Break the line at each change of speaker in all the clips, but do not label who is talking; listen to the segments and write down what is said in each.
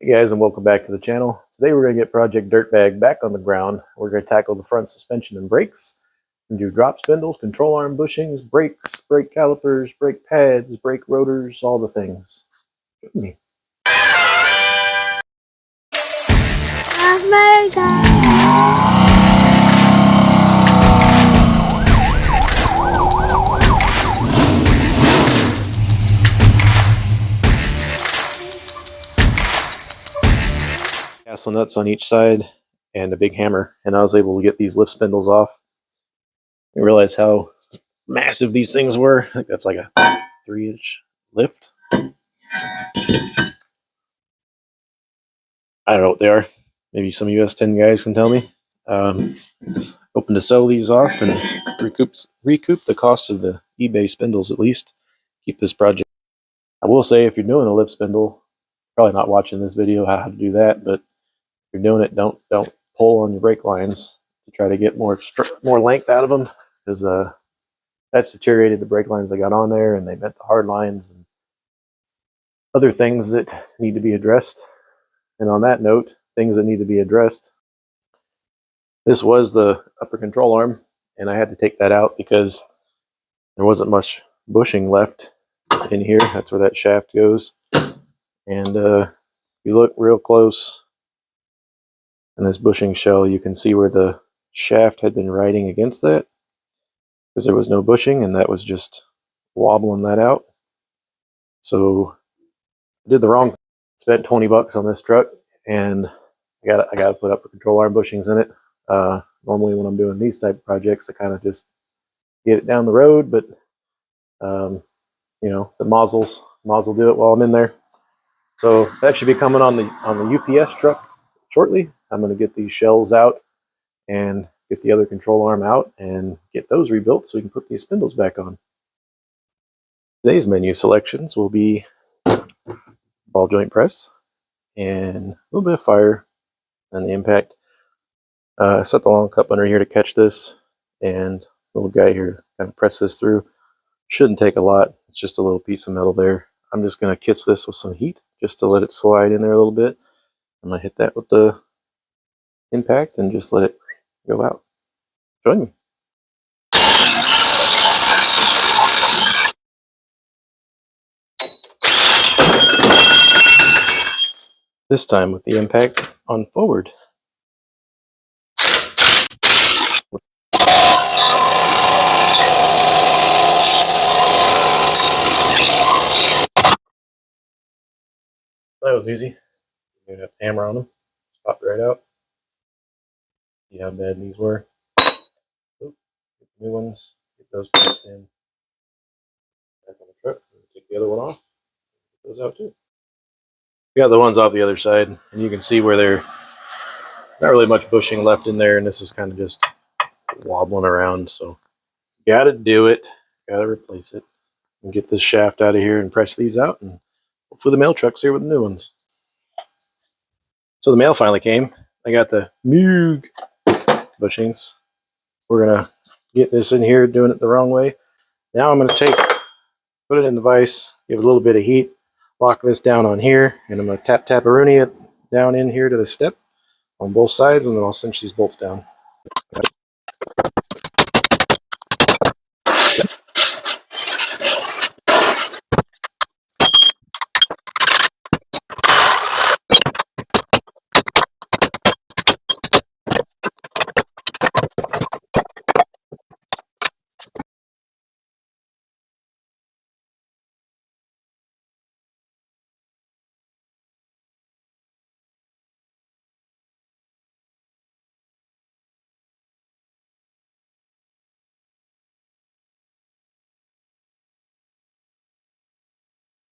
Hey guys, and welcome back to the channel. Today we're going to get Project Dirtbag back on the ground. We're going to tackle the front suspension and brakes, and do drop spindles, control arm bushings, brakes, brake calipers, brake pads, brake rotors, all the things. Join me. Castle nuts on each side and a big hammer, and I was able to get these lift spindles off. I realized how massive these things were. I think that's like a 3-inch lift. I don't know what they are. Maybe some S10 guys can tell me. Hoping to sell these off and recoup the cost of the eBay spindles at least. Keep this project. I will say, if you're doing a lift spindle, probably not watching this video how to do that, but if you're doing it, don't pull on your brake lines to try to get more length out of them, because that's deteriorated the brake lines I got on there, and they bent the hard lines and other things that need to be addressed. And on that note, things that need to be addressed. This was the upper control arm, and I had to take that out because there wasn't much bushing left in here. That's where that shaft goes. And if you look real close in this bushing shell, you can see where the shaft had been riding against that, because there was no bushing, and that was just wobbling that out. So I did the wrong thing. Spent 20 bucks on this truck, and I got to put upper control arm bushings in it. Normally when I'm doing these type of projects, I kind of just get it down the road, but you know, the Moz will do it while I'm in there. So that should be coming on the UPS truck shortly. I'm going to get these shells out and get the other control arm out and get those rebuilt so we can put these spindles back on. Today's menu selections will be ball joint press and a little bit of fire and the impact. I set the long cup under here to catch this, and little guy here kind of press this through. Shouldn't take a lot. It's just a little piece of metal there. I'm just going to kiss this with some heat just to let it slide in there a little bit. I'm going to hit that with the impact and just let it go out. Join me. This time with the impact on forward. That was easy. You have to hammer on them. Just popped right out. See how bad these were. Oop, get the new ones. Get those placed in. Back on the truck. Take the other one off. Get those out too. We got the ones off the other side, and you can see where they're not really much bushing left in there, and this is kind of just wobbling around. So gotta do it. Gotta replace it and get this shaft out of here and press these out, and hopefully the mail truck's here with the new ones. So the mail finally came. I got the Moog bushings. We're gonna get this in here, doing it the wrong way. Now I'm gonna put it in the vise, give it a little bit of heat, lock this down on here, and I'm gonna tap-tap-a-rooney it down in here to the step on both sides, and then I'll cinch these bolts down.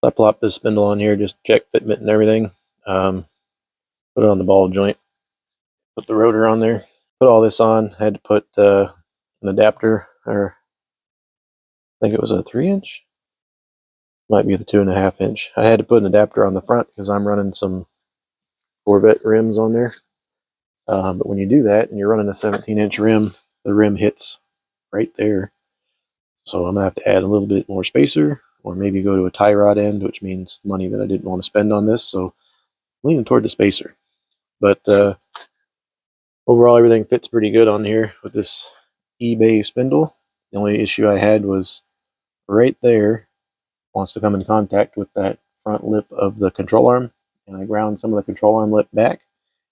I plop this spindle on here, just check fitment and everything. Put it on the ball joint. Put the rotor on there. Put all this on. I had to put an adapter, or I think it was a 3-inch. Might be the 2.5-inch. I had to put an adapter on the front because I'm running some Corvette rims on there. But when you do that and you're running a 17-inch rim, the rim hits right there. So I'm going to have to add a little bit more spacer, or maybe go to a tie rod end, which means money that I didn't want to spend on this. So leaning toward the spacer. But overall, everything fits pretty good on here with this eBay spindle. The only issue I had was right there, wants to come in contact with that front lip of the control arm, and I ground some of the control arm lip back,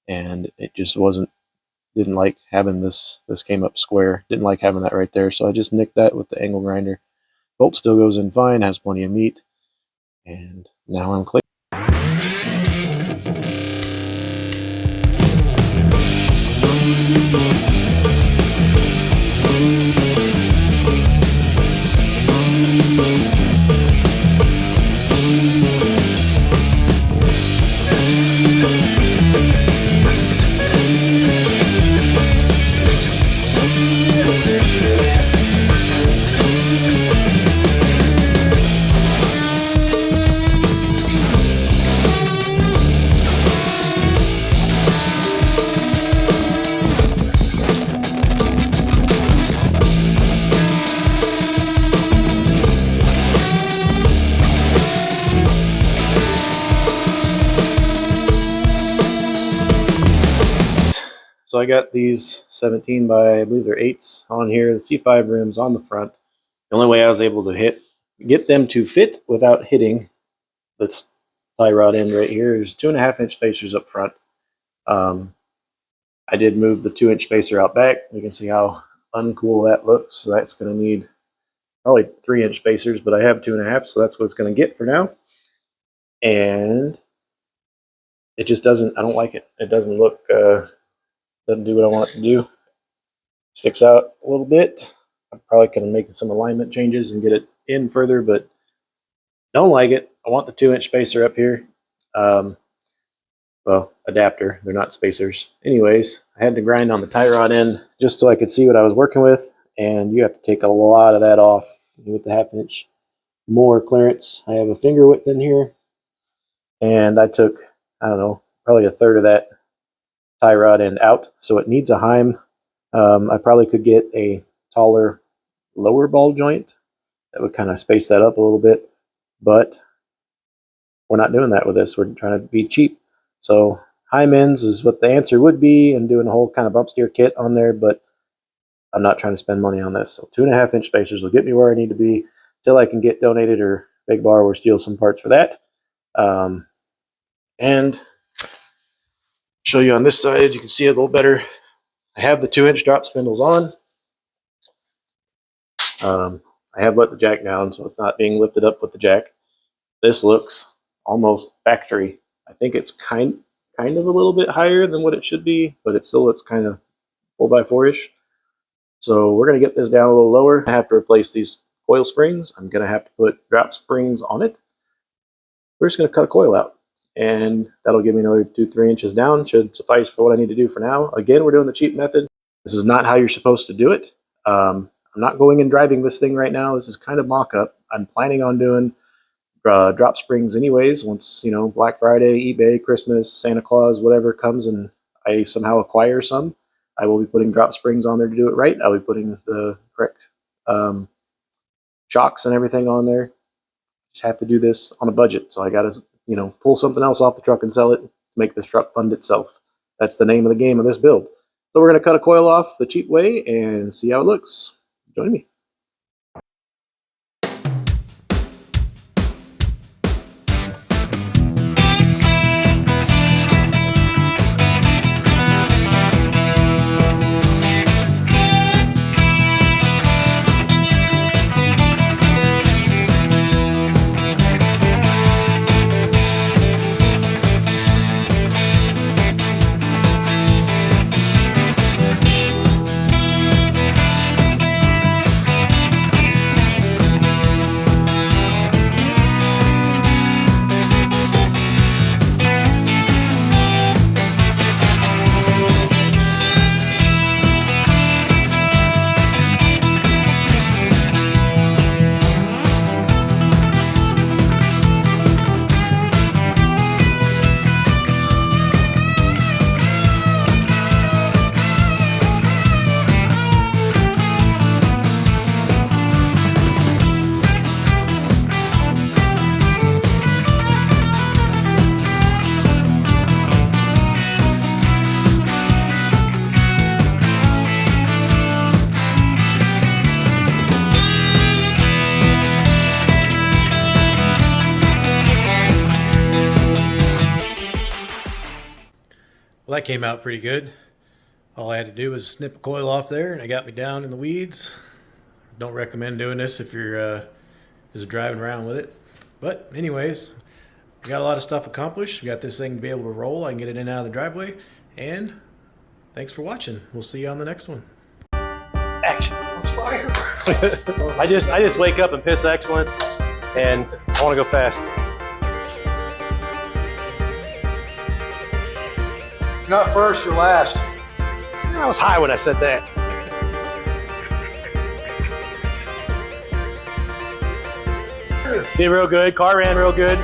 and it just didn't like having this came up square, didn't like having that right there, so I just nicked that with the angle grinder. Bolt still goes in fine, has plenty of meat, and now I'm clear. So I got these 17 by, I believe they're 8s on here, the C5 rims on the front. The only way I was able to get them to fit without hitting this tie rod end right here is 2.5-inch spacers up front. I did move the 2-inch spacer out back. You can see how uncool that looks. So that's going to need probably 3-inch spacers, but I have 2.5, so that's what it's going to get for now. And it just doesn't, I don't like it. It doesn't look, doesn't do what I want it to do. Sticks out a little bit. I'm probably going to make some alignment changes and get it in further, but don't like it. I want the 2-inch spacer up here. Well, adapter. They're not spacers. Anyways, I had to grind on the tie rod end just so I could see what I was working with, and you have to take a lot of that off with the 1/2-inch more clearance. I have a finger width in here, and I took, I don't know, probably 1/3 of that tie rod end out, so it needs a heim. I probably could get a taller lower ball joint that would kind of space that up a little bit, but we're not doing that with this. We're trying to be cheap. So heim ends is what the answer would be, and doing a whole kind of bump steer kit on there, but I'm not trying to spend money on this. So 2.5-inch spacers will get me where I need to be till I can get donated or Big Bar or steal some parts for that. And show you on this side, you can see it a little better. I have the 2-inch drop spindles on. I have let the jack down, so it's not being lifted up with the jack. This looks almost factory. I think it's kind of a little bit higher than what it should be, but it still looks kind of 4x4-ish. So we're going to get this down a little lower. I have to replace these coil springs. I'm going to have to put drop springs on it. We're just going to cut a coil out, and that'll give me another 2-3 inches down. Should suffice for what I need to do for now. Again, we're doing the cheap method. This is not how you're supposed to do it. I'm not going and driving this thing right now. This is kind of mock-up. I'm planning on doing drop springs anyways. Once, you know, Black Friday, eBay, Christmas, Santa Claus, whatever comes and I somehow acquire some, I will be putting drop springs on there to do it right. I'll be putting the correct shocks and everything on there. Just have to do this on a budget. So I got to, you know, pull something else off the truck and sell it to make this truck fund itself. That's the name of the game of this build. So we're going to cut a coil off the cheap way and see how it looks. Join me.
Well, that came out pretty good. All I had to do was snip a coil off there, and it got me down in the weeds. Don't recommend doing this if you're just driving around with it. But anyways, I got a lot of stuff accomplished. We got this thing to be able to roll. I can get it in and out of the driveway. And thanks for watching. We'll see you on the next one.
Action. Let's fire. I just wake up and piss excellence, and I want to go fast.
You're not first, you're last.
I was high when I said that. Did real good. Car ran real good.